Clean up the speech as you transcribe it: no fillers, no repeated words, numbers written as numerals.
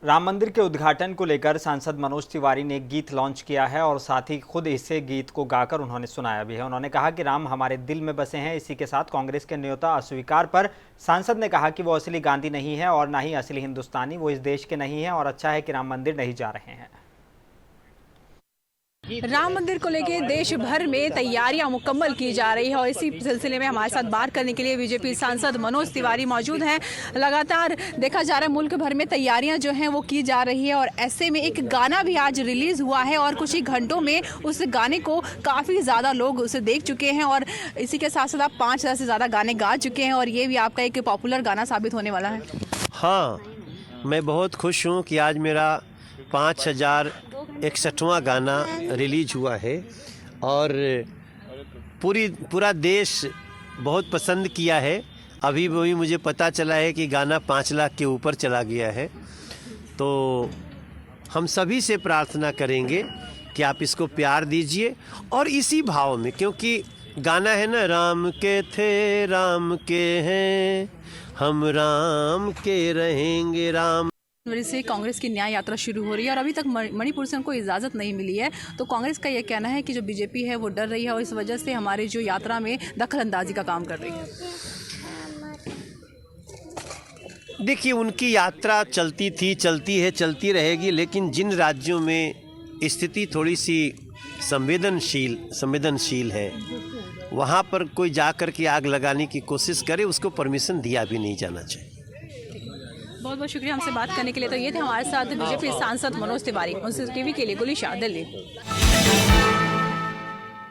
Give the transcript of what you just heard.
राम मंदिर के उद्घाटन को लेकर सांसद मनोज तिवारी ने एक गीत लॉन्च किया है और साथ ही खुद इसे गीत को गाकर उन्होंने सुनाया भी है। उन्होंने कहा कि राम हमारे दिल में बसे हैं। इसी के साथ कांग्रेस के न्योता अस्वीकार पर सांसद ने कहा कि वो असली गांधी नहीं है और ना ही असली हिंदुस्तानी, वो इस देश के नहीं है और अच्छा है कि राम मंदिर नहीं जा रहे हैं। राम मंदिर को लेकर देश भर में तैयारियां मुकम्मल की जा रही है और इसी सिलसिले में हमारे साथ बात करने के लिए बीजेपी सांसद मनोज तिवारी मौजूद हैं। लगातार देखा जा रहा है मुल्क भर में तैयारियां जो हैं वो की जा रही है और ऐसे में एक गाना भी आज रिलीज हुआ है और कुछ ही घंटों में उस गाने को काफ़ी ज़्यादा लोग उसे देख चुके हैं और इसी के साथ साथ आप 5000 से ज़्यादा गाने गा चुके हैं और ये भी आपका एक पॉपुलर गाना साबित होने वाला है। हाँ, मैं बहुत खुश हूँ कि आज मेरा 5061वां गाना रिलीज हुआ है और पूरा देश बहुत पसंद किया है। अभी भी मुझे पता चला है कि गाना 5 लाख के ऊपर चला गया है। तो हम सभी से प्रार्थना करेंगे कि आप इसको प्यार दीजिए और इसी भाव में, क्योंकि गाना है ना, राम के थे राम के हैं, हम राम के रहेंगे। राम जनवरी से कांग्रेस की न्याय यात्रा शुरू हो रही है और अभी तक मणिपुर से उनको इजाज़त नहीं मिली है, तो कांग्रेस का यह कहना है कि जो बीजेपी है वो डर रही है और इस वजह से हमारी जो यात्रा में दखल अंदाजी का काम कर रही है। देखिए, उनकी यात्रा चलती थी, चलती है, चलती रहेगी, लेकिन जिन राज्यों में स्थिति थोड़ी सी संवेदनशील है वहाँ पर कोई जाकर के आग लगाने की कोशिश करे, उसको परमिशन दिया भी नहीं जाना चाहिए। बहुत बहुत शुक्रिया हमसे बात करने के लिए। तो ये थे हमारे साथ बीजेपी सांसद मनोज तिवारी। उनसे टीवी के लिए गुलिशा, दिल्ली।